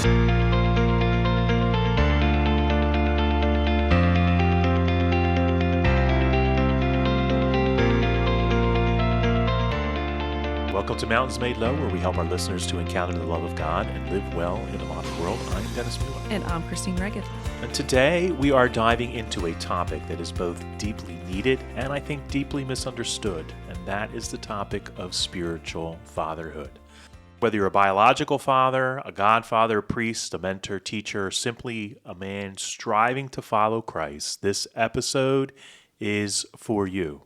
Welcome to Mountains Made Low, where we help our listeners to encounter the love of God and live well in a modern world. I'm Dennis Mueller. And I'm Christine Reagan. And today we are diving into a topic that is both deeply needed and I think deeply misunderstood, and that is the topic of spiritual fatherhood. Whether you're a biological father, a godfather, a priest, a mentor, teacher, or simply a man striving to follow Christ, this episode is for you.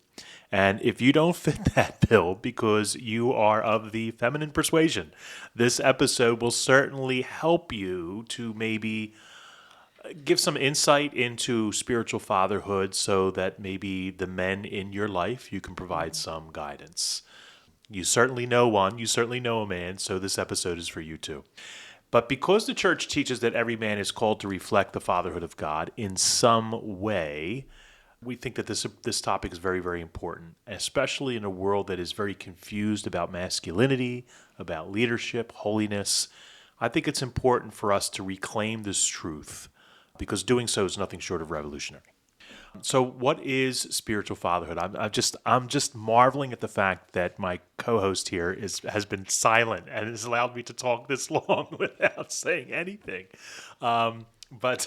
And if you don't fit that bill because you are of the feminine persuasion, this episode will certainly help you to maybe give some insight into spiritual fatherhood so that maybe the men in your life, you can provide some guidance. You certainly know one, you certainly know a man, so this episode is for you too. But because the church teaches that every man is called to reflect the fatherhood of God in some way, we think that this topic is very, very important, especially in a world that is very confused about masculinity, about leadership, holiness. I think it's important for us to reclaim this truth because doing so is nothing short of revolutionary. So what is spiritual fatherhood? I'm just marveling at the fact that my co-host here has been silent and has allowed me to talk this long without saying anything. But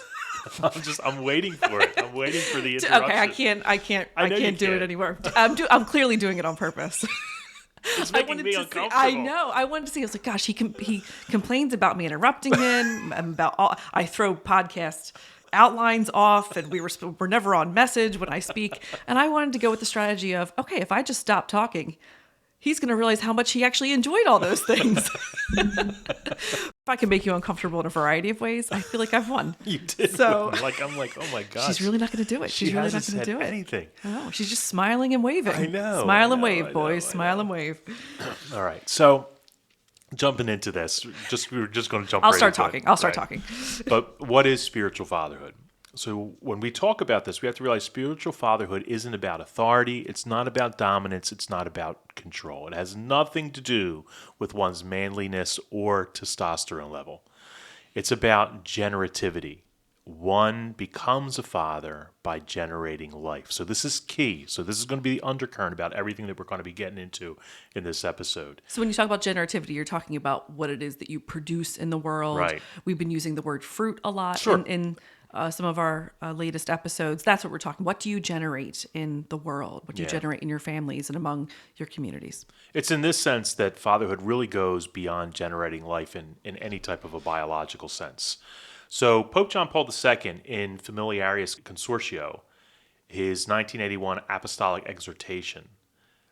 I'm waiting for it. I'm waiting for the interruption. Okay, I can't do it anymore. I'm clearly doing it on purpose. It's making me uncomfortable. I know. I wanted to see. I was like, gosh, he complains about me interrupting him. I throw podcast outlines off, and we're never on message when I speak. And I wanted to go with the strategy of, okay, if I just stop talking, he's going to realize how much he actually enjoyed all those things. If I can make you uncomfortable in a variety of ways, I feel like I've won. You did. So I'm like, oh my gosh. She's really not going to do it. She's really not going to do it. Anything. Oh, she's just smiling and waving. I know. Smile and wave, boys. Smile and wave. All right. So jumping into this, we're just going to jump. I'll start talking. But what is spiritual fatherhood? So when we talk about this, we have to realize spiritual fatherhood isn't about authority. It's not about dominance. It's not about control. It has nothing to do with one's manliness or testosterone level. It's about generativity. One becomes a father by generating life. So this is key. So this is going to be the undercurrent about everything that we're going to be getting into in this episode. So when you talk about generativity, you're talking about what it is that you produce in the world. Right. We've been using the word fruit a lot Sure. in some of our latest episodes. That's what we're talking. What do you generate in the world? What do you generate in your families and among your communities? It's in this sense that fatherhood really goes beyond generating life in any type of a biological sense. So Pope John Paul II in Familiaris Consortio, his 1981 apostolic exhortation,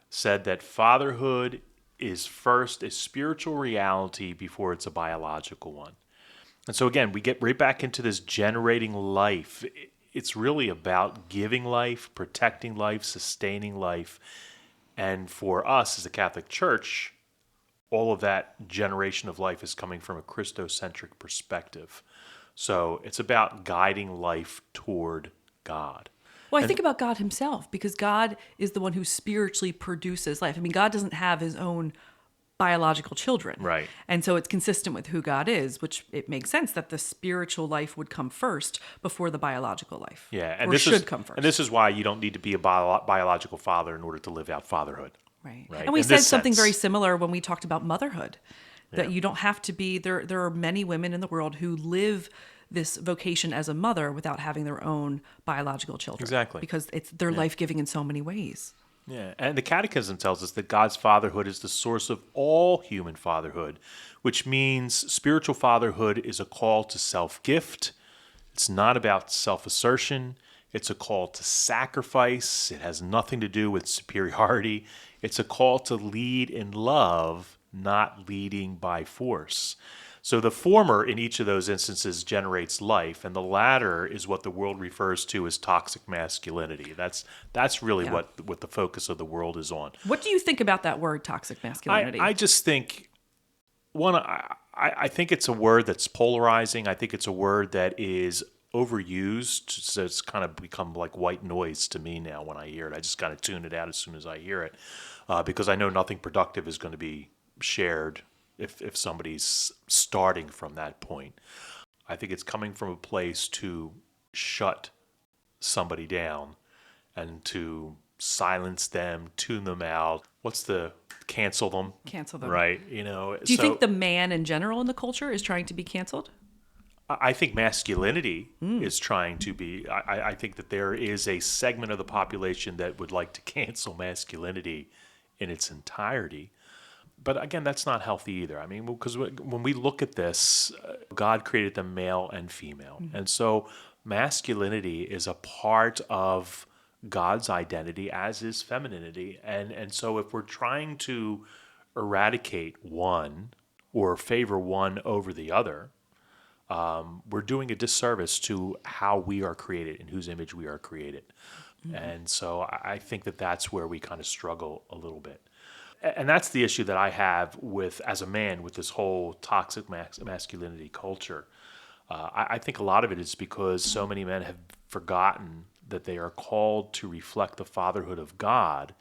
said that fatherhood is first a spiritual reality before it's a biological one. And so again, we get right back into this generating life. It's really about giving life, protecting life, sustaining life. And for us as a Catholic Church, all of that generation of life is coming from a Christocentric perspective. So it's about guiding life toward God. Well, I think about God himself, because God is the one who spiritually produces life. I mean, God doesn't have his own biological children. Right. And so it's consistent with who God is, which it makes sense that the spiritual life would come first before the biological life. Yeah. And this should come first. And this is why you don't need to be a biological father in order to live out fatherhood. Right. Right. And we In said this something sense. very similar when we talked about motherhood, that Yeah. you don't have to be, there are many women in the world who live this vocation as a mother without having their own biological children. Exactly. Because they're life-giving in so many ways. Yeah, and the Catechism tells us that God's fatherhood is the source of all human fatherhood, which means spiritual fatherhood is a call to self-gift. It's not about self-assertion. It's a call to sacrifice. It has nothing to do with superiority. It's a call to lead in love, not leading by force. So the former in each of those instances generates life, and the latter is what the world refers to as toxic masculinity. That's really what the focus of the world is on. What do you think about that word, toxic masculinity? I just think, I think it's a word that's polarizing. I think it's a word that is overused, so it's kind of become like white noise to me now when I hear it. I just kind of tune it out as soon as I hear it, because I know nothing productive is going to be shared if somebody's starting from that point. I think it's coming from a place to shut somebody down and to silence them, tune them out. Cancel them? Cancel them. Right. Do you think the man in general in the culture is trying to be canceled? I think masculinity is trying to be. I think that there is a segment of the population that would like to cancel masculinity in its entirety. But again, that's not healthy either. I mean, because when we look at this, God created them male and female. And so masculinity is a part of God's identity, as is femininity. And so if we're trying to eradicate one or favor one over the other, we're doing a disservice to how we are created, in whose image we are created. And so I think that that's where we kind of struggle a little bit. And that's the issue that I have as a man, with this whole toxic masculinity culture. I think a lot of it is because so many men have forgotten that they are called to reflect the fatherhood of God,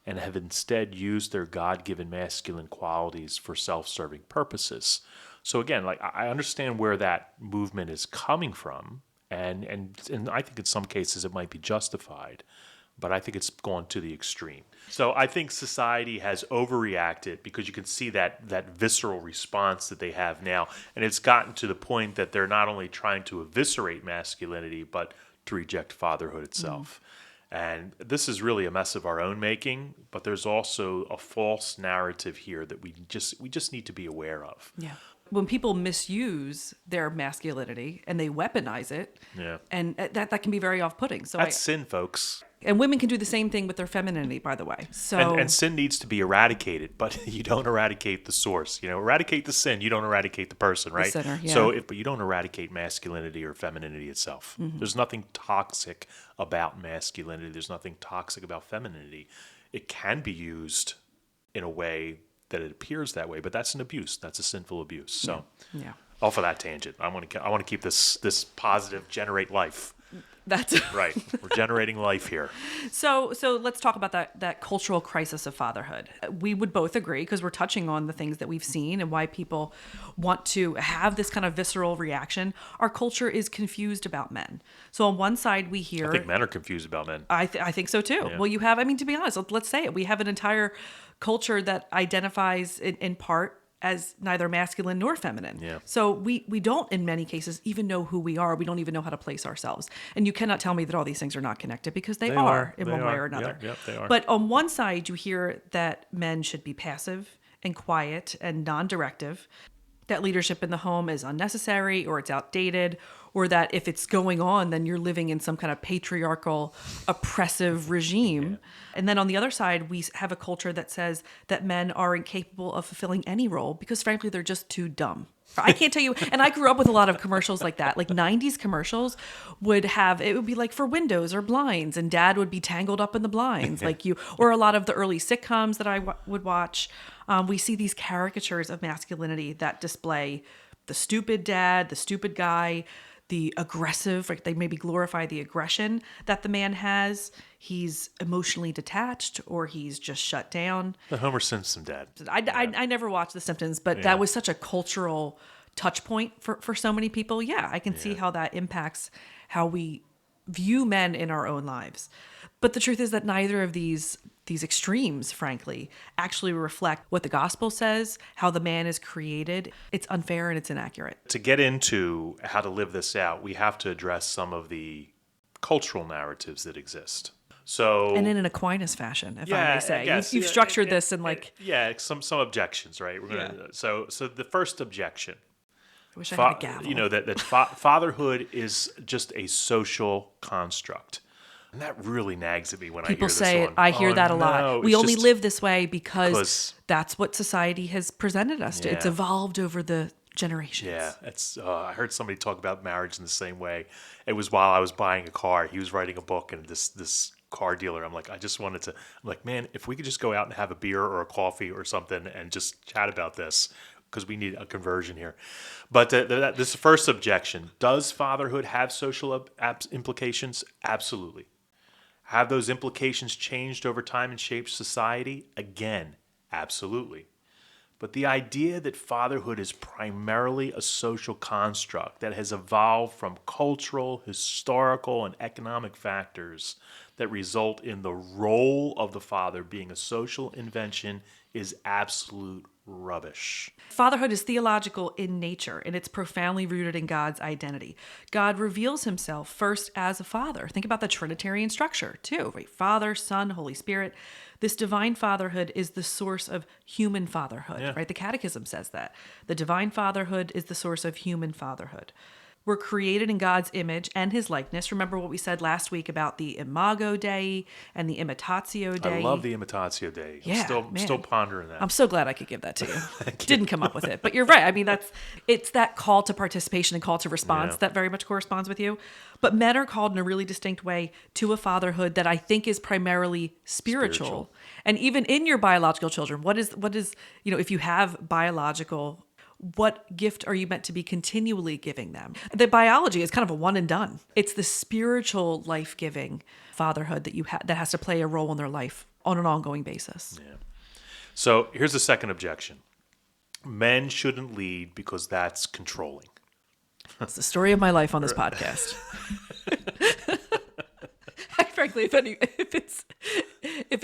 and have instead used their God-given masculine qualities for self-serving purposes. So again, like, I understand where that movement is coming from, and I think in some cases it might be justified, but I think it's gone to the extreme. So I think society has overreacted, because you can see that visceral response that they have now, and it's gotten to the point that they're not only trying to eviscerate masculinity, but to reject fatherhood itself. And this is really a mess of our own making, but there's also a false narrative here that we just need to be aware of. Yeah. When people misuse their masculinity and they weaponize it, and that can be very off-putting. So that's sin, folks. And women can do the same thing with their femininity, by the way. So and sin needs to be eradicated, but you don't eradicate the source. Eradicate the sin, you don't eradicate the person, right? The sinner, yeah. So, but you don't eradicate masculinity or femininity itself. There's nothing toxic about masculinity. There's nothing toxic about femininity. It can be used in a way that it appears that way, but that's an abuse. That's a sinful abuse. So, off of that tangent, I want to keep this positive, generate life. That's right. We're generating life here. So let's talk about that cultural crisis of fatherhood. We would both agree, because we're touching on the things that we've seen and why people want to have this kind of visceral reaction. Our culture is confused about men. So on one side, we hear... I think men are confused about men. I think so too. Yeah. Well, you have, to be honest, let's say it. We have an entire culture that identifies in part as neither masculine nor feminine. Yeah. So we don't, in many cases, even know who we are. We don't even know how to place ourselves. And you cannot tell me that all these things are not connected, because they are in one way or another. Yep, they are. But on one side, you hear that men should be passive and quiet and non-directive, that leadership in the home is unnecessary or it's outdated, or that if it's going on, then you're living in some kind of patriarchal, oppressive regime. Yeah. And then on the other side, we have a culture that says that men are incapable of fulfilling any role because, frankly, they're just too dumb. I can't tell you. And I grew up with a lot of commercials like that. Like 90s commercials would be like for windows or blinds, and dad would be tangled up in the blinds or a lot of the early sitcoms that I would watch. We see these caricatures of masculinity that display the stupid dad, the stupid guy, the aggressive, like they maybe glorify the aggression that the man has. He's emotionally detached, or he's just shut down. The Homer Simpson dad. I never watched The Simpsons, but that was such a cultural touch point for so many people. Yeah, I can see how that impacts how we view men in our own lives. But the truth is that neither of these extremes, frankly, actually reflect what the gospel says, how the man is created. It's unfair and it's inaccurate. To get into how to live this out, we have to address some of the cultural narratives that exist. So, and in an Aquinas fashion, if I may say, you've structured this in some objections, right? We're gonna so the first objection. I wish I had a gavel. That fatherhood is just a social construct. And that really nags at me when people I hear this say one. it. I hear that a lot. We only live this way because that's what society has presented us to. It's evolved over the generations. Yeah, it's. I heard somebody talk about marriage in the same way. It was while I was buying a car. He was writing a book, and this car dealer, I'm like, man, if we could just go out and have a beer or a coffee or something and just chat about this, because we need a conversion here. But this first objection: does fatherhood have social implications? Absolutely. Have those implications changed over time and shaped society? Again, absolutely. But the idea that fatherhood is primarily a social construct that has evolved from cultural, historical, and economic factors that result in the role of the father being a social invention is absolute rubbish. Fatherhood is theological in nature, and it's profoundly rooted in God's identity. God reveals himself first as a father. Think about the Trinitarian structure, too, right? Father, Son, Holy Spirit. This divine fatherhood is the source of human fatherhood, right? The Catechism says that. The divine fatherhood is the source of human fatherhood. We're created in God's image and his likeness. Remember what we said last week about the Imago Dei and the Imitatio Dei? I love the Imitatio Dei. Yeah, I'm still pondering that. I'm so glad I could give that to you. Didn't come up with it, but you're right. I mean, it's that call to participation and call to response that very much corresponds with you. But men are called in a really distinct way to a fatherhood that I think is primarily spiritual. And even in your biological children, what is if you have biological, what gift are you meant to be continually giving them? The biology is kind of a one and done. It's the spiritual life-giving fatherhood that has to play a role in their life on an ongoing basis. Yeah. So here's the second objection. Men shouldn't lead because that's controlling. It's the story of my life on this podcast. Frankly, if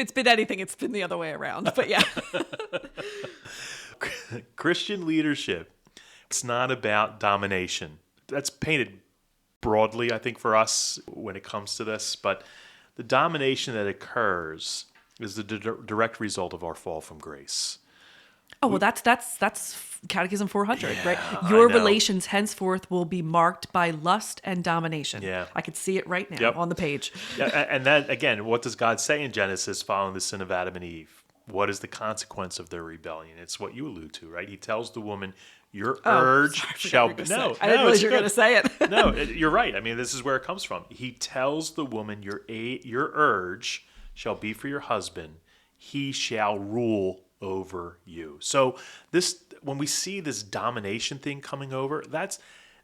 it's been anything, it's been the other way around. But yeah. Christian leadership, it's not about domination. That's painted broadly, I think, for us when it comes to this. But the domination that occurs is the direct result of our fall from grace. Oh, well, that's Catechism 400, right? Your relations henceforth will be marked by lust and domination. Yeah. I could see it right now on the page. Yeah, and that, again, what does God say in Genesis following the sin of Adam and Eve? What is the consequence of their rebellion? It's what you allude to, right? He tells the woman, your urge shall be... No, I didn't realize you were going to say it. No, you're right. I mean, this is where it comes from. He tells the woman, your urge shall be for your husband. He shall rule over you. So when we see this domination thing coming over, that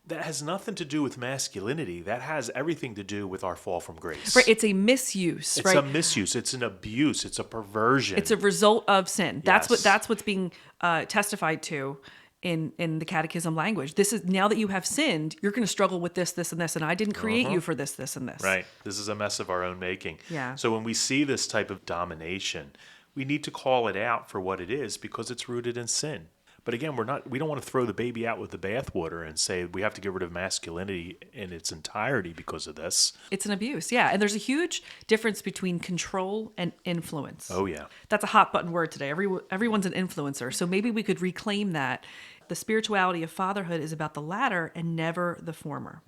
has nothing to do with masculinity. That has everything to do with our fall from grace. Right. It's a misuse. It's a misuse. It's an abuse. It's a perversion. It's a result of sin. Yes. That's what's being testified to in the Catechism language. This is, now that you have sinned, you're going to struggle with this, this, and this, and I didn't create you for this, this, and this. Right. This is a mess of our own making. Yeah. So when we see this type of domination, we need to call it out for what it is because it's rooted in sin. But again, we don't want to throw the baby out with the bathwater and say we have to get rid of masculinity in its entirety because of this. It's an abuse, yeah. And there's a huge difference between control and influence. Oh, yeah. That's a hot button word today. Everyone's an influencer. So maybe we could reclaim that. The spirituality of fatherhood is about the latter and never the former.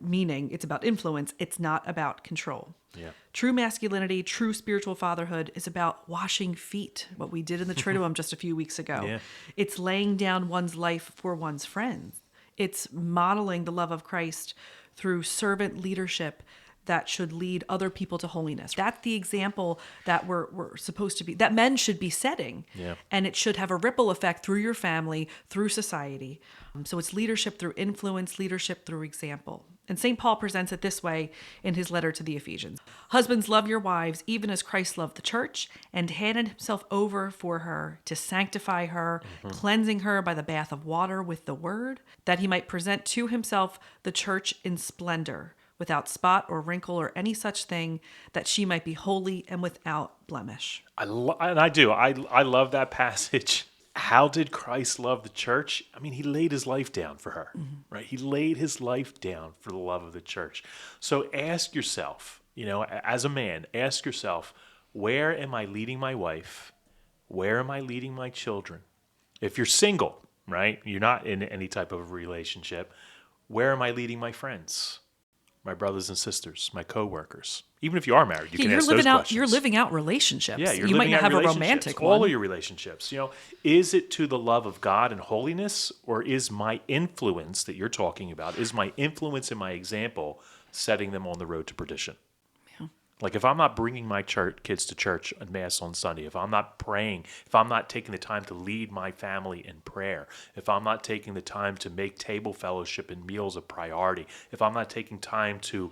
Meaning it's about influence. It's not about control. Yeah. True masculinity, true spiritual fatherhood is about washing feet, what we did in the Triduum just a few weeks ago. Yeah. It's laying down one's life for one's friends. It's modeling the love of Christ through servant leadership that should lead other people to holiness. That's the example that we're supposed to be, that men should be setting. Yeah. And it should have a ripple effect through your family, through society. So it's leadership through influence, leadership through example. And St. Paul presents it this way in his letter to the Ephesians. Husbands, love your wives, even as Christ loved the church and handed himself over for her to sanctify her, cleansing her by the bath of water with the word, that he might present to himself the church in splendor, without spot or wrinkle or any such thing, that she might be holy and without blemish. I love that passage. How did Christ love the church? I mean, he laid his life down for her, right? He laid his life down for the love of the church. So ask yourself, as a man, ask yourself, where am I leading my wife? Where am I leading my children? If you're single, right? You're not in any type of relationship. Where am I leading my friends? My brothers and sisters, my coworkers. Even if you are married, you can ask those questions. You're living out relationships. Yeah, you might might not have a romantic one. All of your relationships. Is it to the love of God and holiness, or is my influence that you're talking about, is my influence and my example setting them on the road to perdition? Yeah. Like if I'm not bringing my kids to church and mass on Sunday, if I'm not praying, if I'm not taking the time to lead my family in prayer, if I'm not taking the time to make table fellowship and meals a priority, if I'm not taking time to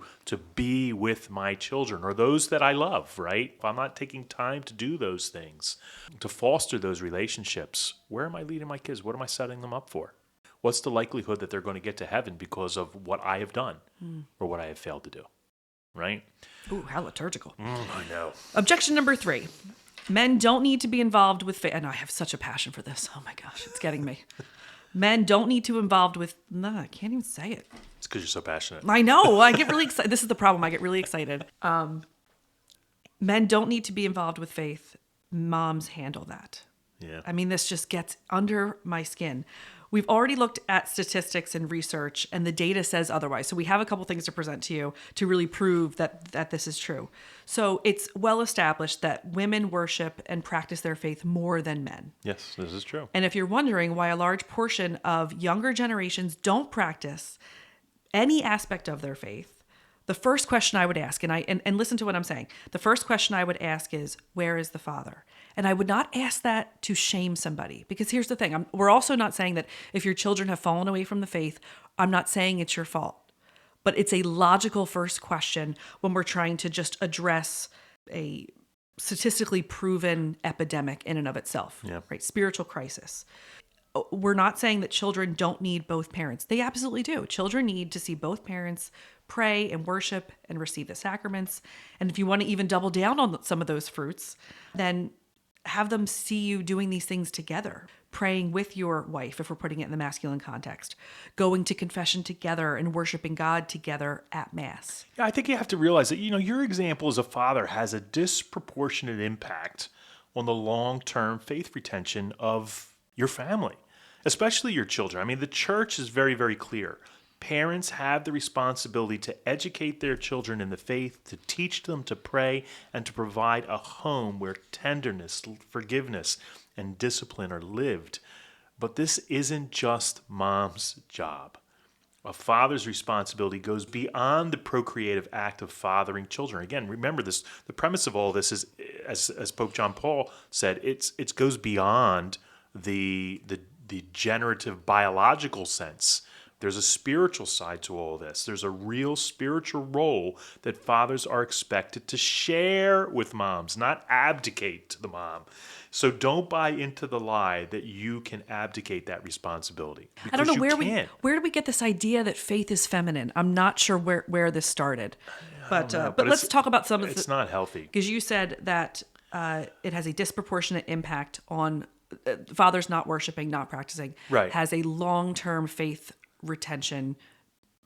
be with my children or those that I love, right? If I'm not taking time to do those things, to foster those relationships, where am I leading my kids? What am I setting them up for? What's the likelihood that they're going to get to heaven because of what I have done or what I have failed to do? Right? Ooh, how liturgical. I know. Objection number 3. Men don't need to be involved with faith. And I have such a passion for this. Oh my gosh, it's getting me. Men don't need to be involved with... No, I can't even say it. It's because you're so passionate. I know. I get really excited. This is the problem. I get really excited. Men don't need to be involved with faith. Moms handle that. Yeah. I mean, this just gets under my skin. We've already looked at statistics and research, and the data says otherwise. So we have a couple things to present to you to really prove that this is true. So it's well established that women worship and practice their faith more than men. Yes, this is true. And if you're wondering why a large portion of younger generations don't practice any aspect of their faith, the first question I would ask, and listen to what I'm saying, the first question I would ask is, where is the Father? And I would not ask that to shame somebody, because here's the thing. We're also not saying that if your children have fallen away from the faith, I'm not saying it's your fault. But it's a logical first question when we're trying to just address a statistically proven epidemic in and of itself, right? Spiritual crisis. We're not saying that children don't need both parents. They absolutely do. Children need to see both parents pray and worship and receive the sacraments. And if you want to even double down on some of those fruits, then have them see you doing these things together, praying with your wife, if we're putting it in the masculine context, going to confession together and worshiping God together at Mass. Yeah, I think you have to realize that, your example as a father has a disproportionate impact on the long-term faith retention of your family, especially your children. I mean, the church is very, very clear. Parents have the responsibility to educate their children in the faith, to teach them to pray, and to provide a home where tenderness, forgiveness, and discipline are lived. But this isn't just mom's job. A father's responsibility goes beyond the procreative act of fathering children. Again, remember this, the premise of all this is, as Pope John Paul said, it goes beyond the generative biological sense. There's a spiritual side to all this. There's a real spiritual role that fathers are expected to share with moms, not abdicate to the mom. So don't buy into the lie that you can abdicate that responsibility. I don't know where do we get this idea that faith is feminine? I'm not sure where this started, but let's talk about some of the. It's not healthy because you said that it has a disproportionate impact on fathers not worshiping, not practicing. Right. Has a long-term faith retention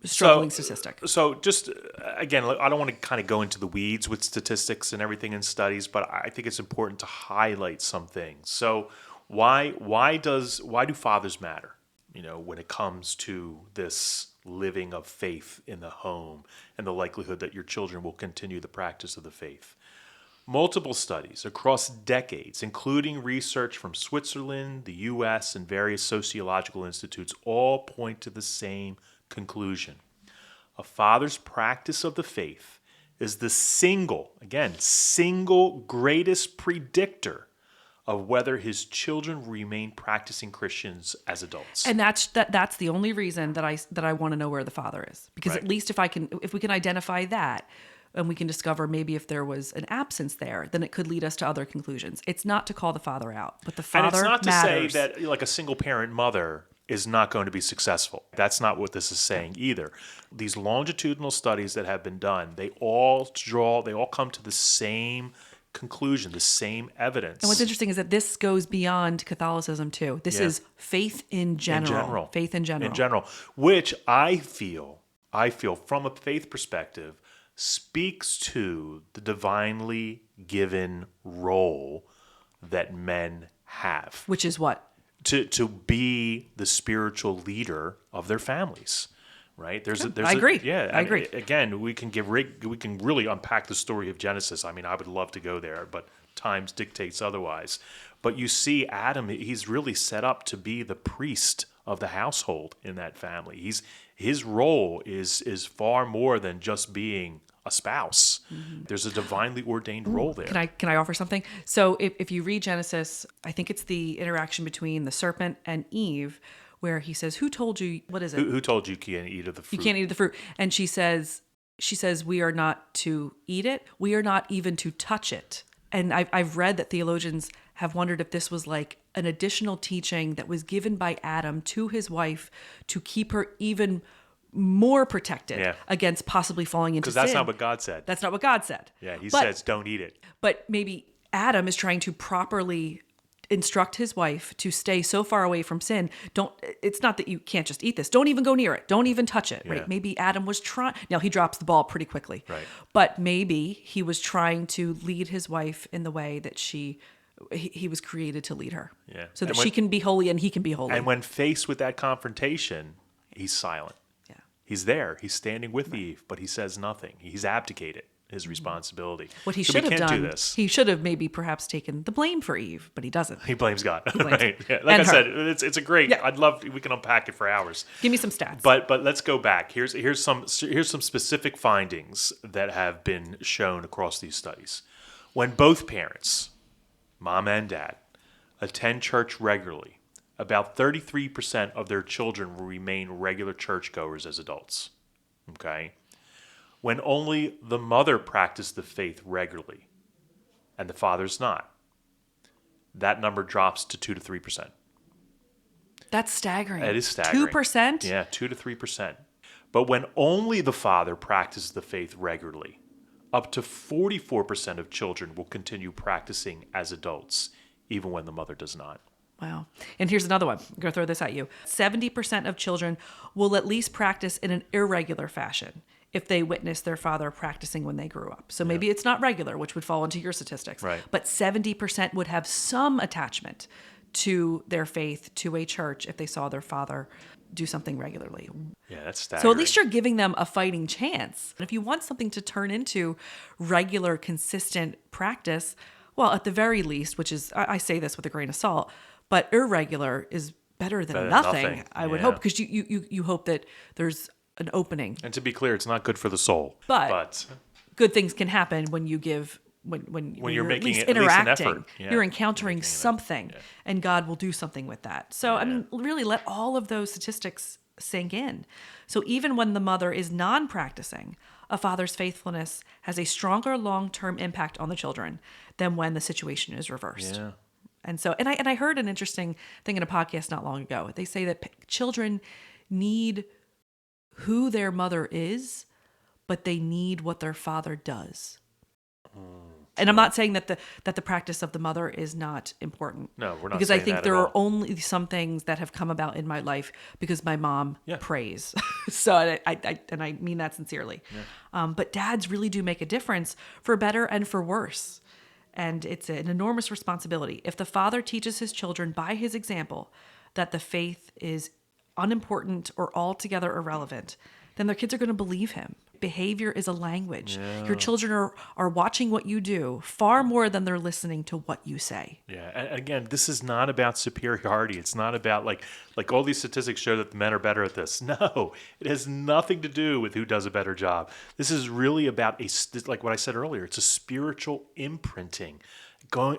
struggling statistic. So just, again, I don't want to kind of go into the weeds with statistics and everything in studies, but I think it's important to highlight some things. So why do fathers matter, when it comes to this living of faith in the home and the likelihood that your children will continue the practice of the faith? Multiple studies across decades, including research from Switzerland, the U.S., and various sociological institutes, all point to the same conclusion. A father's practice of the faith is the single greatest predictor of whether his children remain practicing Christians as adults. And that's the only reason that I want to know where the father is, because Right. At least if we can identify that, and we can discover maybe if there was an absence there, then it could lead us to other conclusions. It's not to call the father out, but the father matters. And it's not to say that like a single parent mother is not going to be successful. That's not what this is saying either. These longitudinal studies that have been done, they all come to the same conclusion, the same evidence. And what's interesting is that this goes beyond Catholicism too. This is faith in general. Faith in general. In general, which I feel from a faith perspective speaks to the divinely given role that men have. Which is what? To be the spiritual leader of their families, right? I agree. I agree. Again, we can really unpack the story of Genesis. I mean, I would love to go there, but times dictates otherwise. But you see Adam, he's really set up to be the priest of the household in that family. His role is far more than just being a spouse. There's a divinely ordained role there. Can I offer something? So if you read Genesis, I think it's the interaction between the serpent and Eve, where he says, "Who told you? What is it? Who told you can't eat of the fruit? You can't eat of the fruit." And she says, "We are not to eat it. We are not even to touch it." And I've read that theologians have wondered if this was like an additional teaching that was given by Adam to his wife to keep her even more protected against possibly falling into sin. Because that's not what God said. That's not what God said. Yeah, he says don't eat it. But maybe Adam is trying to properly instruct his wife to stay so far away from sin. It's not that you can't just eat this. Don't even go near it. Don't even touch it. Right? Maybe Adam was trying. Now he drops the ball pretty quickly. Right. But maybe he was trying to lead his wife in the way that he was created to lead her. Yeah. So that she can be holy and he can be holy. And when faced with that confrontation, he's silent. Yeah. He's there. He's standing with Eve, but he says nothing. He's abdicated his responsibility. What he so should we have can't done, do this. he should have maybe perhaps taken the blame for Eve, but he doesn't. He blames God. Blames right. Yeah. Like and I her. said, it's a great. Yeah. I'd love. We can unpack it for hours. Give me some stats. But let's go back. Here's some specific findings that have been shown across these studies. When both parents, mom and dad, attend church regularly, about 33% of their children will remain regular churchgoers as adults. Okay? When only the mother practiced the faith regularly and the father's not, that number drops to 2 to 3%. That's staggering. That is staggering. 2%? Yeah, 2 to 3%. But when only the father practices the faith regularly, up to 44% of children will continue practicing as adults, even when the mother does not. Wow. And here's another one. I'm going to throw this at you. 70% of children will at least practice in an irregular fashion if they witness their father practicing when they grew up. So maybe it's not regular, which would fall into your statistics. Right. But 70% would have some attachment to their faith, to a church, if they saw their father do something regularly. Yeah, that's staggering. So at least you're giving them a fighting chance. And if you want something to turn into regular, consistent practice, well, at the very least, which is, I say this with a grain of salt, but irregular is better than nothing. I would hope, because you hope that there's an opening. And to be clear, it's not good for the soul. But good things can happen when you give, when you're making at least at least an interacting. effort. Yeah. You're encountering something, Yeah. and God will do something with that. So, I mean, really let all of those statistics sink in. So even when the mother is non-practicing, a father's faithfulness has a stronger long-term impact on the children than when the situation is reversed. Yeah. And so, and I heard an interesting thing in a podcast not long ago. They say that children need who their mother is, but they need what their father does. And I'm not saying that the practice of the mother is not important. No, we're not because saying I think that there at are all. only some things that have come about in my life because my mom prays. So I mean that sincerely. Yeah. But dads really do make a difference for better and for worse. And it's an enormous responsibility. If the father teaches his children by his example that the faith is unimportant or altogether irrelevant, then their kids are going to believe him. Behavior is a language. Yeah. Your children are watching what you do far more than they're listening to what you say. Yeah, and again, this is not about superiority. It's not about like all these statistics show that the men are better at this. No, it has nothing to do with who does a better job. This is really about like what I said earlier. It's a spiritual imprinting. Go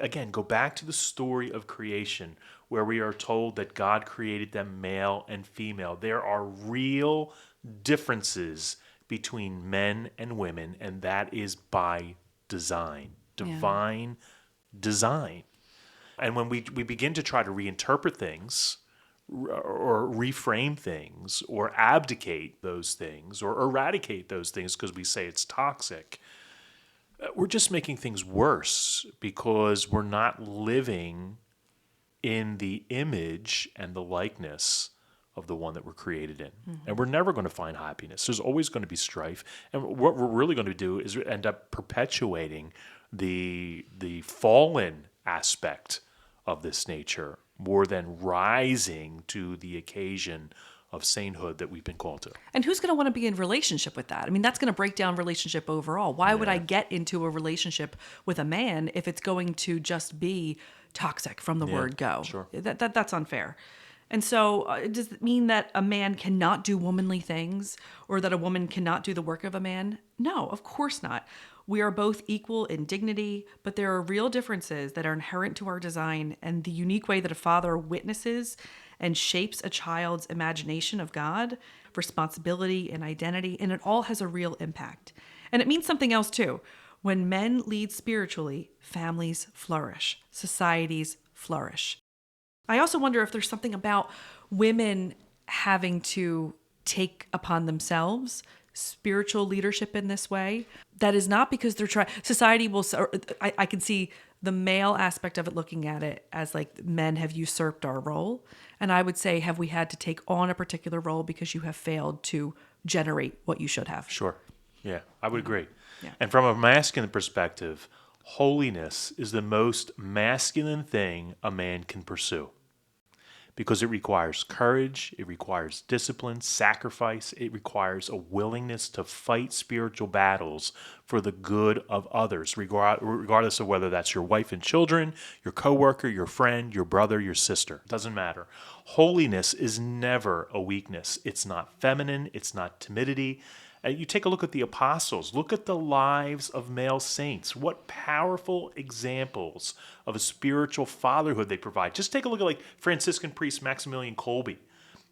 back to the story of creation where we are told that God created them male and female. There are real differences between men and women, and that is by design, divine design. And when we begin to try to reinterpret things or reframe things or abdicate those things or eradicate those things because we say it's toxic, we're just making things worse because we're not living in the image and the likeness of the one that we're created in. Mm-hmm. And we're never going to find happiness. There's always going to be strife. And what we're really going to do is end up perpetuating the fallen aspect of this nature more than rising to the occasion of sainthood that we've been called to. And who's going to want to be in relationship with that? I mean, that's going to break down relationship overall. Why would I get into a relationship with a man if it's going to just be toxic from the word go. Sure. That's unfair. And so does it mean that a man cannot do womanly things or that a woman cannot do the work of a man? No, of course not. We are both equal in dignity, but there are real differences that are inherent to our design and the unique way that a father witnesses and shapes a child's imagination of God, responsibility, and identity, and it all has a real impact. And it means something else too. When men lead spiritually, families flourish, societies flourish. I also wonder if there's something about women having to take upon themselves spiritual leadership in this way that is not because they're trying. Society will, or I can see the male aspect of it looking at it as like men have usurped our role. And I would say, have we had to take on a particular role because you have failed to generate what you should have? Sure. Yeah, I would agree. Yeah. And from a masculine perspective, holiness is the most masculine thing a man can pursue because it requires courage, it requires discipline, sacrifice, it requires a willingness to fight spiritual battles for the good of others, regardless of whether that's your wife and children, your coworker, your friend, your brother, your sister. It doesn't matter. Holiness is never a weakness. It's not feminine, it's not timidity. You take a look at the apostles. Look at the lives of male saints. What powerful examples of a spiritual fatherhood they provide. Just take a look at like Franciscan priest Maximilian Kolbe,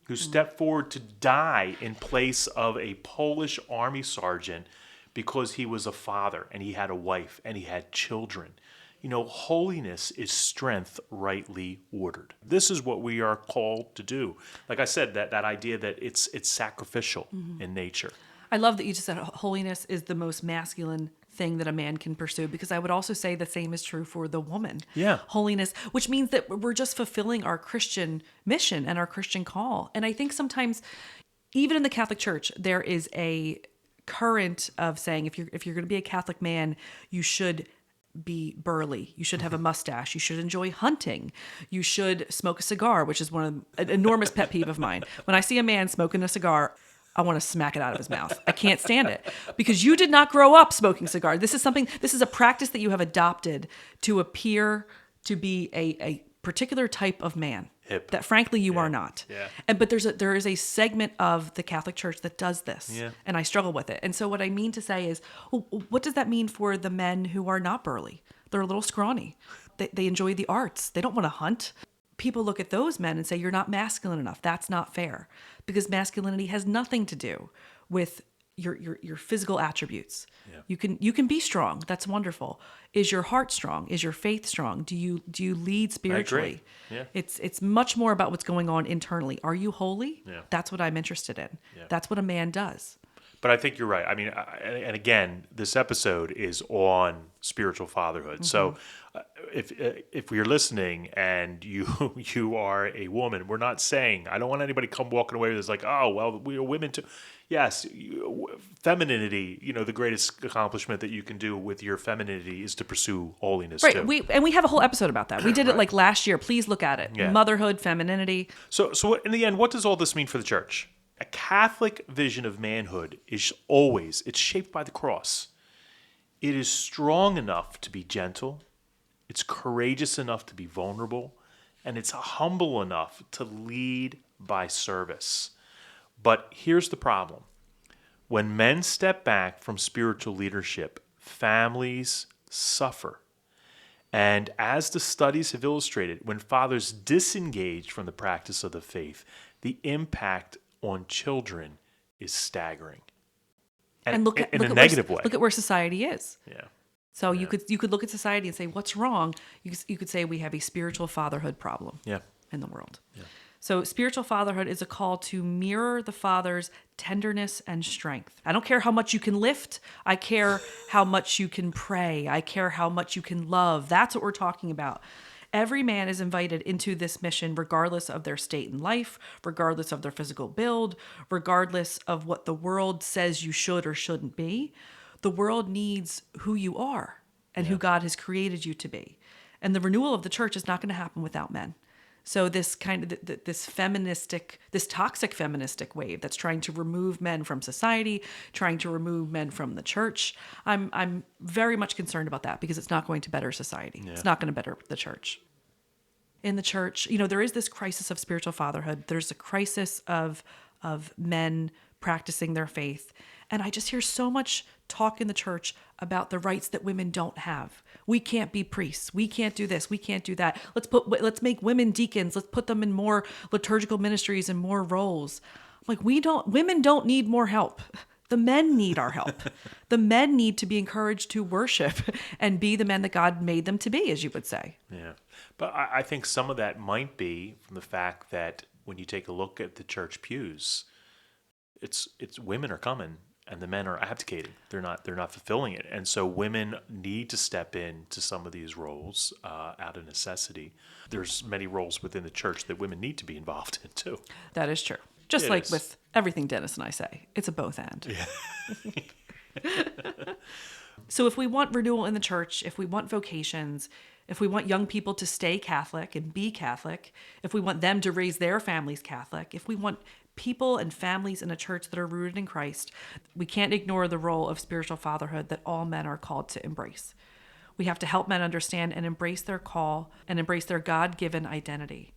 who stepped forward to die in place of a Polish army sergeant because he was a father and he had a wife and he had children. You know, holiness is strength rightly ordered. This is what we are called to do. Like I said, that idea that it's sacrificial in nature. I love that you just said holiness is the most masculine thing that a man can pursue, because I would also say the same is true for the woman. Yeah. Holiness, which means that we're just fulfilling our Christian mission and our Christian call. And I think sometimes, even in the Catholic Church, there is a current of saying if you're going to be a Catholic man, you should be burly. You should have a mustache. You should enjoy hunting. You should smoke a cigar, which is an enormous pet peeve of mine. When I see a man smoking a cigar, I want to smack it out of his mouth. I can't stand it because you did not grow up smoking cigars. This is a practice that you have adopted to appear to be a particular type of man. Hip. That frankly you are not. Yeah. But there is a segment of the Catholic Church that does this. Yeah. And I struggle with it. And so what I mean to say is, well, what does that mean for the men who are not burly? They're a little scrawny. They enjoy the arts. They don't want to hunt. People look at those men and say, you're not masculine enough. That's not fair. Because masculinity has nothing to do with your physical attributes. Yeah. You can be strong. That's wonderful. Is your heart strong? Is your faith strong? Do you lead spiritually? I agree. Yeah. It's much more about what's going on internally. Are you holy? Yeah. That's what I'm interested in. Yeah. That's what a man does. But I think you're right. I mean, and again, this episode is on spiritual fatherhood. So if you're listening and you are a woman, we're not saying, I don't want anybody come walking away with this like, oh, well, we are women too. Yes, femininity, the greatest accomplishment that you can do with your femininity is to pursue holiness too. Right. We have a whole episode about that. We did it like last year. Please look at it. Yeah. Motherhood, femininity. So in the end, what does all this mean for the church? A Catholic vision of manhood it's shaped by the cross. It is strong enough to be gentle. It's courageous enough to be vulnerable. And it's humble enough to lead by service. But here's the problem. When men step back from spiritual leadership, families suffer. And as the studies have illustrated, when fathers disengage from the practice of the faith, the impact on children is staggering. And look at a negative way. Look at where society is. Yeah. So you could look at society and say, what's wrong? You could say we have a spiritual fatherhood problem in the world. Yeah. So spiritual fatherhood is a call to mirror the father's tenderness and strength. I don't care how much you can lift. I care how much you can pray. I care how much you can love. That's what we're talking about. Every man is invited into this mission regardless of their state in life, regardless of their physical build, regardless of what the world says you should or shouldn't be. The world needs who you are and who God has created you to be. And the renewal of the church is not going to happen without men. So this kind of this toxic feministic wave that's trying to remove men from society, trying to remove men from the church, I'm very much concerned about that because it's not going to better society. Yeah. It's not going to better the church. in the church. You know, there is this crisis of spiritual fatherhood. There's a crisis of men practicing their faith. And I just hear so much talk in the church about the rights that women don't have. We can't be priests. We can't do this. We can't do that. Let's make women deacons. Let's put them in more liturgical ministries and more roles. Like, women don't need more help. The men need our help. The men need to be encouraged to worship and be the men that God made them to be, as you would say. Yeah. But I think some of that might be from the fact that when you take a look at the church pews, it's women are coming and the men are abdicating. They're not fulfilling it. And so women need to step into some of these roles out of necessity. There's many roles within the church that women need to be involved in too. That is true. Just like with everything Dennis and I say, it's a both and. Yeah. So if we want renewal in the church, if we want vocations, if we want young people to stay Catholic and be Catholic, if we want them to raise their families Catholic, if we want people and families in a church that are rooted in Christ, we can't ignore the role of spiritual fatherhood that all men are called to embrace. We have to help men understand and embrace their call and embrace their God-given identity.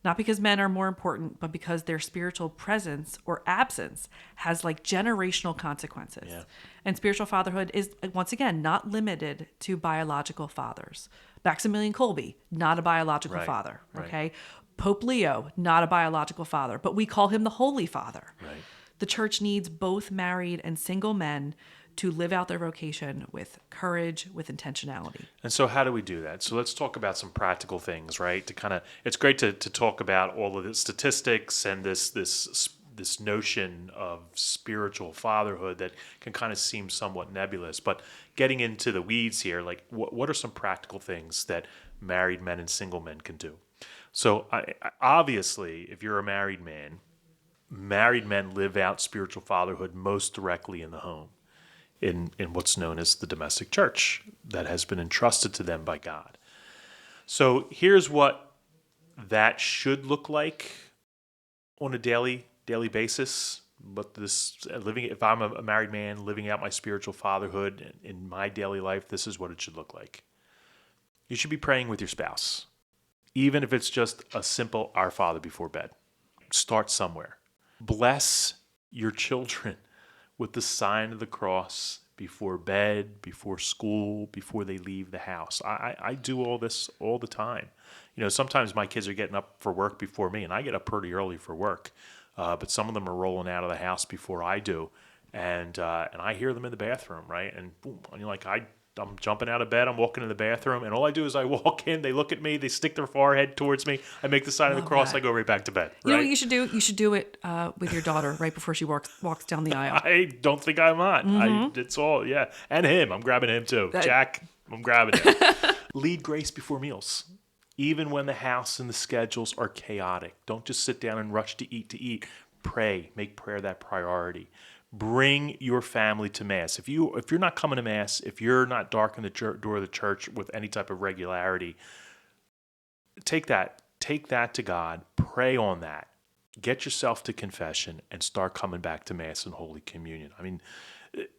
Not because men are more important, but because their spiritual presence or absence has like generational consequences. Yeah. And spiritual fatherhood is, once again, not limited to biological fathers. Maximilian Kolbe, not a biological father, okay? Right. Pope Leo, not a biological father, but we call him the Holy Father. Right. The church needs both married and single men to live out their vocation with courage, with intentionality. And so how do we do that? So let's talk about some practical things, right? It's great to talk about all of the statistics and this notion of spiritual fatherhood that can kind of seem somewhat nebulous, but getting into the weeds here, like what are some practical things that married men and single men can do? So obviously, if you're a married man, married men live out spiritual fatherhood most directly in the home. In what's known as the domestic church that has been entrusted to them by God. So here's what that should look like on a daily basis. But if I'm a married man living out my spiritual fatherhood in my daily life, this is what it should look like. You should be praying with your spouse, even if it's just a simple Our Father before bed. Start somewhere. Bless your children with the sign of the cross before bed, before school, before they leave the house. I do all this all the time. You know, sometimes my kids are getting up for work before me, and I get up pretty early for work. But some of them are rolling out of the house before I do, and I hear them in the bathroom, right? And boom, and you're like, I'm jumping out of bed, I'm walking in the bathroom, and all I do is I walk in, they look at me, they stick their forehead towards me, I make the sign of the cross, I go right back to bed. You know what you should do? You should do it with your daughter right before she walks down the aisle. I don't think I'm on. Mm-hmm. It's all, yeah. And him, I'm grabbing him too. Jack, I'm grabbing him. Lead grace before meals. Even when the house and the schedules are chaotic. Don't just sit down and rush to eat. Pray. Make prayer that priority. Bring your family to Mass. If you're not coming to Mass, if you're not darkening the door of the church with any type of regularity, take that to God. Pray on that. Get yourself to confession and start coming back to Mass and Holy Communion. I mean,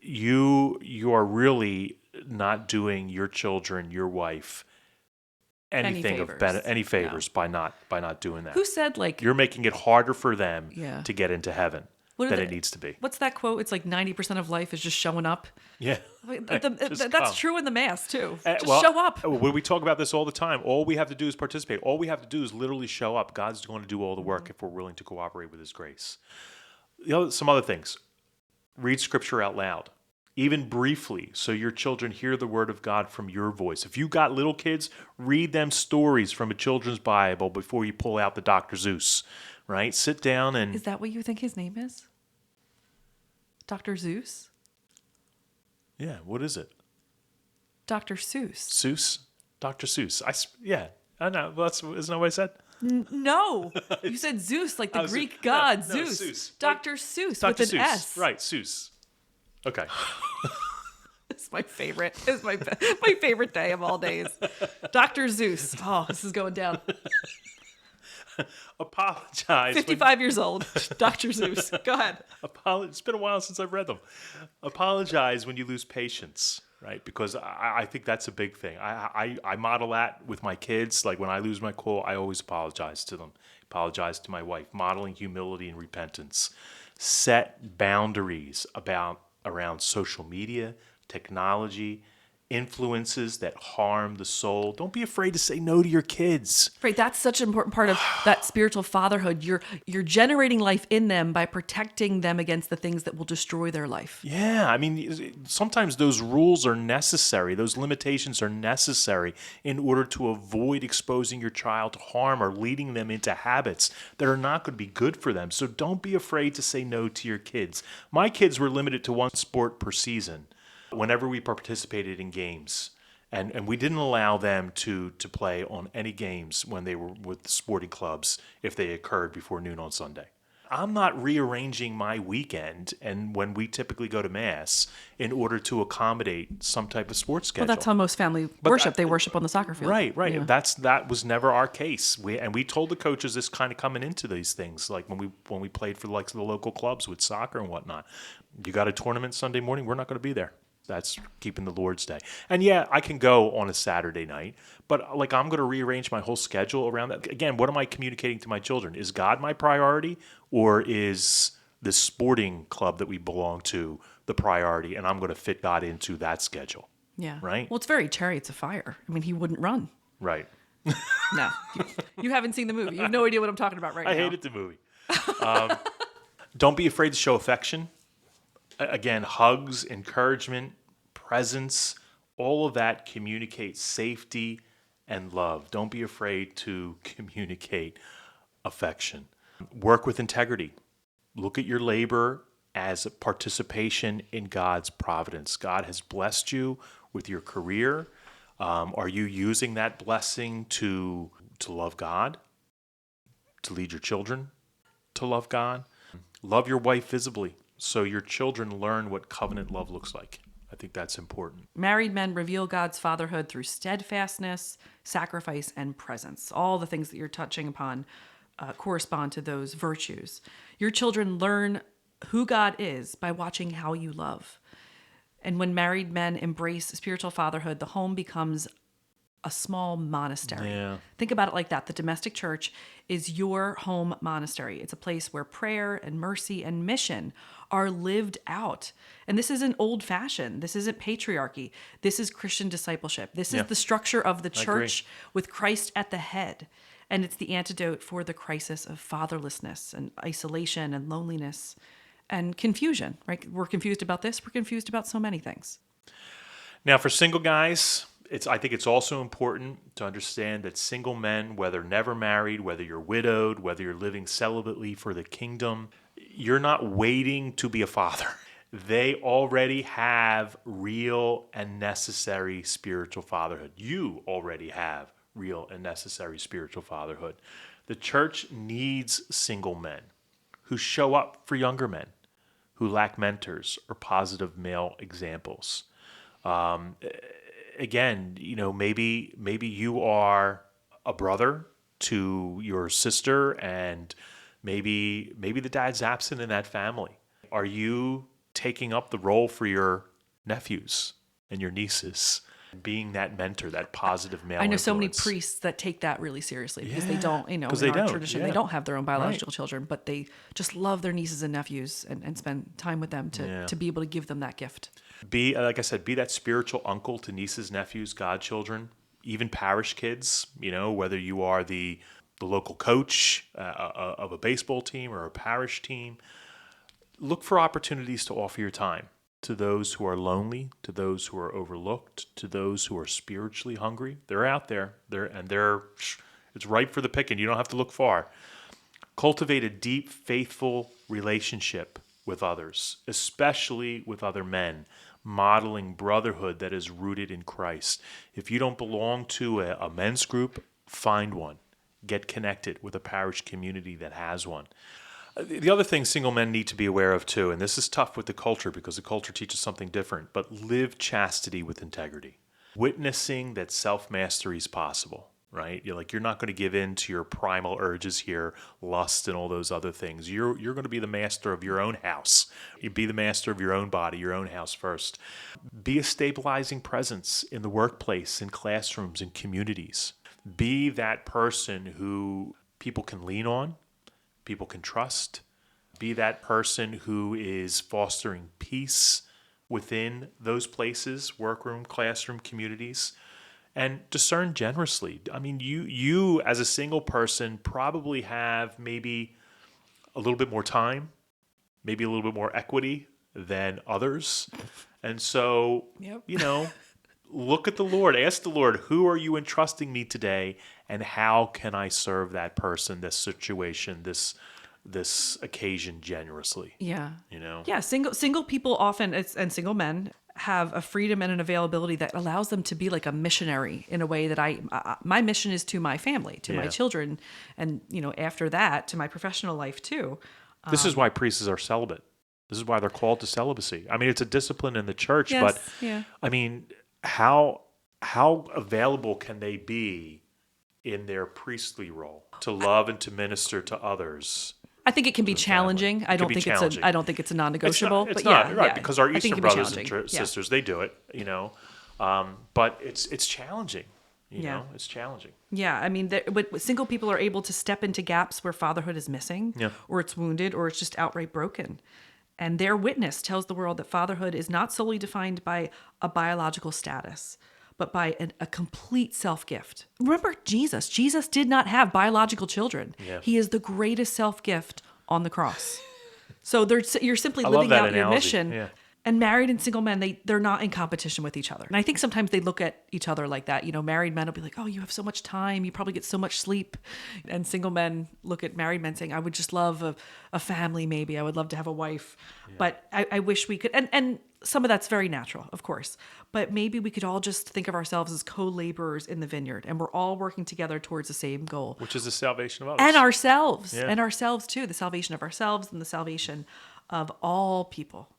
you are really not doing your children, your wife, any favors by not doing that. Who said you're making it harder for them to get into heaven than it needs to be? What's that quote? It's like 90% of life is just showing up. Yeah. That's true in the Mass too. Show up. We talk about this all the time. All we have to do is participate. All we have to do is literally show up. God's going to do all the work if we're willing to cooperate with His grace. Some other things. Read Scripture out loud. Even briefly, so your children hear the word of God from your voice. If you got little kids, read them stories from a children's Bible before you pull out the Dr. Seuss, right? Sit down and... Is that what you think his name is? Dr. Seuss? Yeah, what is it? Dr. Seuss. Seuss? Dr. Seuss. I know. Isn't that what I said? No. You said Zeus, like the Greek god, Zeus. Seuss. Dr. Seuss Dr. with an Seuss. S. Right, Seuss. Okay. It's my favorite. It's my favorite day of all days. Dr. Seuss. Oh, this is going down. Apologize. 55 years old. Dr. Seuss. Go ahead. It's been a while since I've read them. Apologize when you lose patience. right? Because I think that's a big thing. I model that with my kids. Like when I lose my cool, I always apologize to them, apologize to my wife, modeling humility and repentance. Set boundaries around social media, technology, influences that harm the soul. Don't be afraid to say no to your kids. Right, that's such an important part of that spiritual fatherhood. You're generating life in them by protecting them against the things that will destroy their life. Yeah, I mean, sometimes those rules are necessary. Those limitations are necessary in order to avoid exposing your child to harm or leading them into habits that are not going to be good for them. So don't be afraid to say no to your kids. My kids were limited to one sport per season whenever we participated in games. And we didn't allow them to play on any games when they were with the sporting clubs if they occurred before noon on Sunday. I'm not rearranging my weekend and when we typically go to mass in order to accommodate some type of sports schedule. Well, that's how most family worship. They worship on the soccer field. Right. Yeah. That was never our case. We told the coaches this kind of coming into these things, like when we played for the local clubs with soccer and whatnot. You got a tournament Sunday morning, we're not going to be there. That's keeping the Lord's Day. And yeah, I can go on a Saturday night, but like I'm going to rearrange my whole schedule around that. Again, what am I communicating to my children? Is God my priority, or is the sporting club that we belong to the priority, and I'm going to fit God into that schedule? Yeah. Right? Well, it's very Chariots of Fire. I mean, he wouldn't run. Right. No. You haven't seen the movie. You have no idea what I'm talking about right now. I hated the movie. Don't be afraid to show affection. Again, hugs, encouragement, presence, all of that communicates safety and love. Don't be afraid to communicate affection. Work with integrity. Look at your labor as a participation in God's providence. God has blessed you with your career. Are you using that blessing to love God, to lead your children to love God? Love your wife visibly so your children learn what covenant love looks like. I think that's important. Married men reveal God's fatherhood through steadfastness, sacrifice, and presence. All the things that you're touching upon correspond to those virtues. Your children learn who God is by watching how you love. And when married men embrace spiritual fatherhood, the home becomes a small monastery. Yeah. Think about it like that. The domestic church is your home monastery. It's a place where prayer and mercy and mission are lived out. And this isn't old-fashioned. This isn't patriarchy. This is Christian discipleship. This is the structure of the church with Christ at the head. And it's the antidote for the crisis of fatherlessness and isolation and loneliness and confusion, right? We're confused about this. We're confused about so many things. Now, for single guys, I think it's also important to understand that single men, whether never married, whether you're widowed, whether you're living celibately for the kingdom, you're not waiting to be a father. They already have real and necessary spiritual fatherhood. You already have real and necessary spiritual fatherhood. The church needs single men who show up for younger men who lack mentors or positive male examples. Again, maybe you are a brother to your sister, and maybe the dad's absent in that family. Are you taking up the role for your nephews and your nieces, being that mentor, that positive male I know influence? so many priests that take that really seriously because they don't, in our tradition, they yeah. don't have their own biological children, but they just love their nieces and nephews and spend time with them to be able to give them that gift. Be, like I said, be that spiritual uncle to nieces, nephews, godchildren, even parish kids, whether you are the local coach of a baseball team or a parish team. Look for opportunities to offer your time to those who are lonely, to those who are overlooked, to those who are spiritually hungry. They're out there. It's ripe for the picking. You don't have to look far. Cultivate a deep, faithful relationship with others, especially with other men, modeling brotherhood that is rooted in Christ. If you don't belong to a men's group, find one. Get connected with a parish community that has one. The other thing single men need to be aware of too, and this is tough with the culture because the culture teaches something different, but live chastity with integrity. Witnessing that self-mastery is possible. right? You're not going to give in to your primal urges here, lust and all those other things. You're going to be the master of your own house. You be the master of your own body, your own house first. Be a stabilizing presence in the workplace, in classrooms, in communities. Be that person who people can lean on, people can trust. Be that person who is fostering peace within those places, workroom, classroom, communities, and discern generously. I mean, you as a single person probably have maybe a little bit more time, maybe a little bit more equity than others. And so, Yep. look at the Lord. Ask the Lord, who are you entrusting me today, and how can I serve that person, this situation, this occasion generously? Yeah. You know? Yeah. Single people often, and single men have a freedom and an availability that allows them to be like a missionary in a way that my mission is to my family, to my Yeah. children. And, after that, to my professional life too. This is why priests are celibate. This is why they're called to celibacy. I mean, it's a discipline in the church, Yes. but Yeah. I mean, how available can they be in their priestly role to love and to minister to others? I think it can be the family. challenging. It can be challenging. I don't think it's a non-negotiable. It's but not yeah, right yeah. because our I think Eastern it can be brothers and challenging. Yeah. sisters they do it, but it's challenging. Yeah. It's challenging. Yeah, I mean, but single people are able to step into gaps where fatherhood is missing, Yeah. or it's wounded, or it's just outright broken. And their witness tells the world that fatherhood is not solely defined by a biological status, but by a complete self-gift. Remember Jesus. Jesus did not have biological children. Yeah. He is the greatest self-gift on the cross. So you're simply I love living that out your analogy. mission. Yeah. And married and single men, they're not in competition with each other. And I think sometimes they look at each other like that. Married men will be like, oh, you have so much time. You probably get so much sleep. And single men look at married men saying, I would just love a family maybe. I would love to have a wife. Yeah. But I wish we could. And some of that's very natural, of course. But maybe we could all just think of ourselves as co-laborers in the vineyard. And we're all working together towards the same goal. Which is the salvation of others. And ourselves. Yeah. And ourselves too. The salvation of ourselves and the salvation of all people.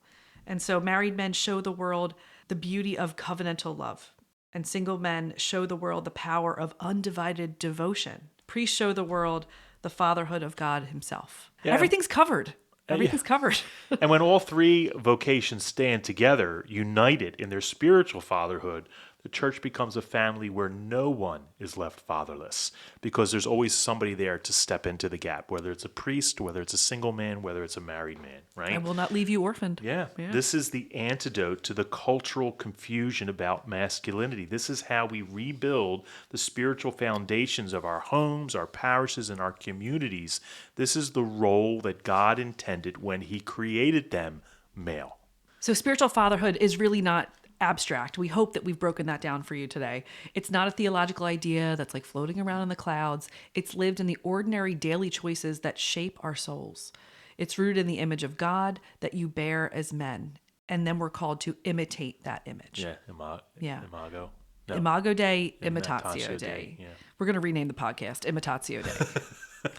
And so married men show the world the beauty of covenantal love, and single men show the world the power of undivided devotion. Priests show the world the fatherhood of God himself. Yeah. Everything's covered. Everything's covered. And when all three vocations stand together, united in their spiritual fatherhood, the church becomes a family where no one is left fatherless, because there's always somebody there to step into the gap, whether it's a priest, whether it's a single man, whether it's a married man, right? I will not leave you orphaned. Yeah. This is the antidote to the cultural confusion about masculinity. This is how we rebuild the spiritual foundations of our homes, our parishes, and our communities. This is the role that God intended when he created them male. So spiritual fatherhood is really not abstract. We hope that we've broken that down for you today. It's not a theological idea that's like floating around in the clouds. It's lived in the ordinary daily choices that shape our souls. It's rooted in the image of God that you bear as men. And then we're called to imitate that image. Yeah. Imago. No. Imago Dei, Imitatio Dei. Yeah. We're going to rename the podcast Imitatio Dei.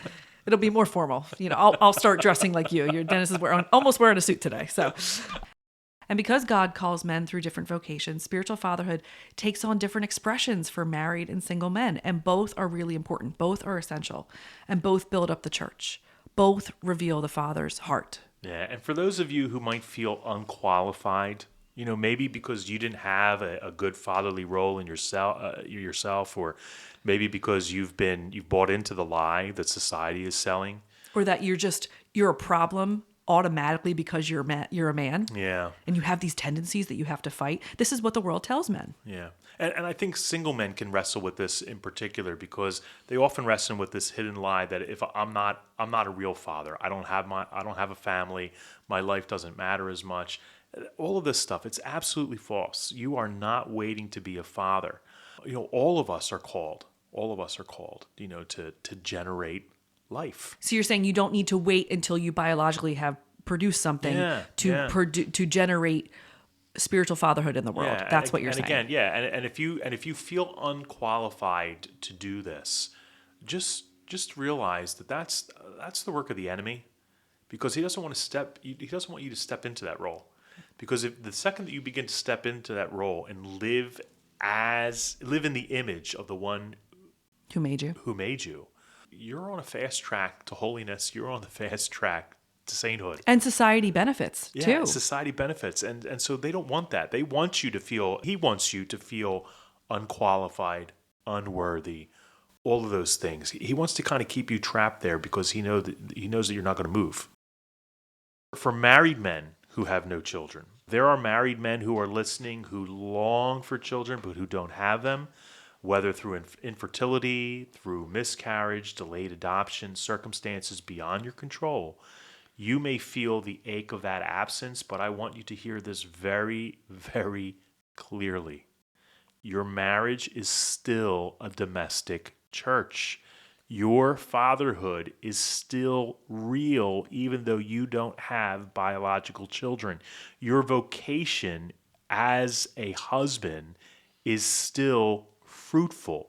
It'll be more formal. I'll start dressing like you. Dennis is almost wearing a suit today. So. And because God calls men through different vocations, spiritual fatherhood takes on different expressions for married and single men. And both are really important. Both are essential. And both build up the church. Both reveal the Father's heart. Yeah, and for those of you who might feel unqualified, maybe because you didn't have a good fatherly role in yourself, or maybe because you've bought into the lie that society is selling. Or that you're a problem automatically because you're a man. Yeah. And you have these tendencies that you have to fight. This is what the world tells men. Yeah. And I think single men can wrestle with this in particular, because they often wrestle with this hidden lie that if I'm not a real father, I don't have a family, my life doesn't matter as much. All of this stuff, it's absolutely false. You are not waiting to be a father. All of us are called, to generate life. So you're saying you don't need to wait until you biologically have produced something to generate spiritual fatherhood in the world. Yeah, That's what you're saying. And again, and if you feel unqualified to do this, just realize that's the work of the enemy, because he doesn't want you to step into that role. Because if the second that you begin to step into that role and live in the image of the one Who made you? who made you. You're on a fast track to holiness. You're on the fast track to sainthood. And society benefits Yeah, too. society benefits. And so they don't want that. They want you to feel, he wants you to feel unqualified, unworthy, all of those things. He wants to kind of keep you trapped there because he knows that you're not going to move. For married men who have no children, there are married men who are listening who long for children but who don't have them, whether through infertility, through miscarriage, delayed adoption, circumstances beyond your control. You may feel the ache of that absence, but I want you to hear this very, very clearly. Your marriage is still a domestic church. Your fatherhood is still real, even though you don't have biological children. Your vocation as a husband is still fruitful.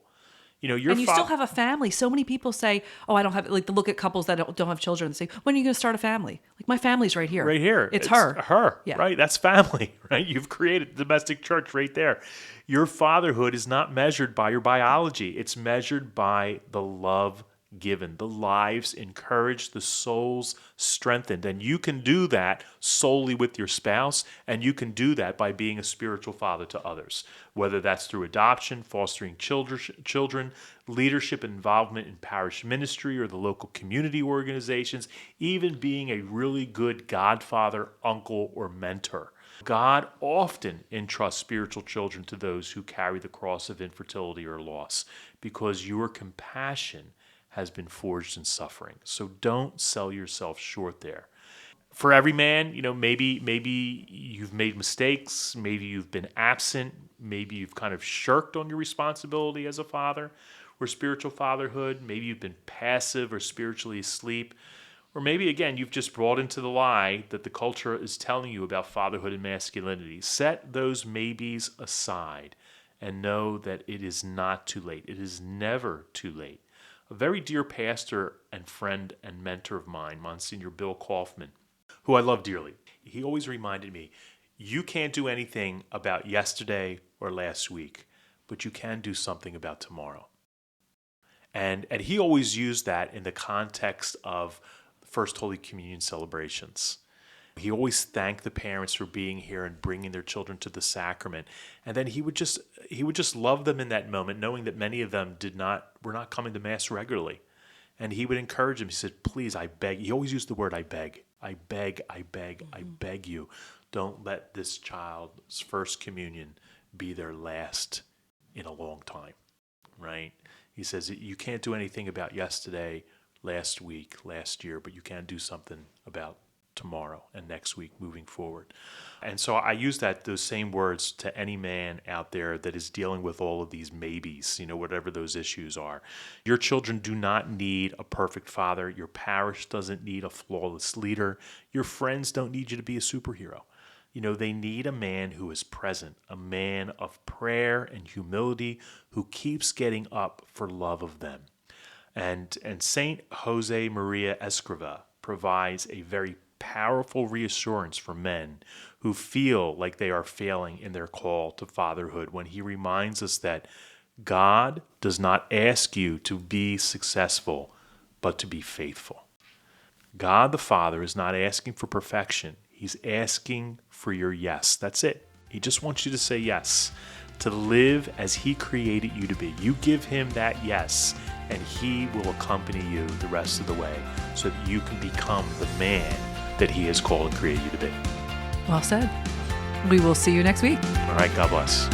You know, And you still have a family. So many people say, "Oh, I don't have," like, they look at couples that don't have children and say, "When are you going to start a family?" Like, my family's right here. Right here. It's her. Her, Yeah. right? That's family, right? You've created a domestic church right there. Your fatherhood is not measured by your biology. It's measured by the love given, the lives encouraged, the souls strengthened. And you can do that solely with your spouse, and you can do that by being a spiritual father to others, whether that's through adoption, fostering children, leadership and involvement in parish ministry or the local community organizations, even being a really good godfather, uncle, or mentor. God often entrusts spiritual children to those who carry the cross of infertility or loss because your compassion has been forged in suffering. So don't sell yourself short there. For every man, you know, maybe you've made mistakes, maybe you've been absent, maybe you've kind of shirked on your responsibility as a father or spiritual fatherhood, maybe you've been passive or spiritually asleep, or maybe, again, you've just brought into the lie that the culture is telling you about fatherhood and masculinity. Set those maybes aside and know that it is not too late. It is never too late. A very dear pastor and friend and mentor of mine, Monsignor Bill Kaufman, who I love dearly, he always reminded me, you can't do anything about yesterday or last week, but you can do something about tomorrow. And he always used that in the context of First Holy Communion celebrations. He always thanked the parents for being here and bringing their children to the sacrament. And then he would just love them in that moment, knowing that many of them were not coming to Mass regularly. And he would encourage them. He said, please, I beg. He always used the word, I beg. I beg, I beg, I beg you. Don't let this child's first communion be their last in a long time, right? He says, you can't do anything about yesterday, last week, last year, but you can do something about tomorrow and next week moving forward. And so I use those same words to any man out there that is dealing with all of these maybes, you know, whatever those issues are. Your children do not need a perfect father. Your parish doesn't need a flawless leader. Your friends don't need you to be a superhero. You know, they need a man who is present, a man of prayer and humility who keeps getting up for love of them. And Saint Jose Maria Escriva provides a very powerful reassurance for men who feel like they are failing in their call to fatherhood when he reminds us that God does not ask you to be successful, but to be faithful. God the Father is not asking for perfection. He's asking for your yes. That's it. He just wants you to say yes, to live as he created you to be. You give him that yes, and he will accompany you the rest of the way so that you can become the man that he has called and created you to be. Well said. We will see you next week. All right, God bless.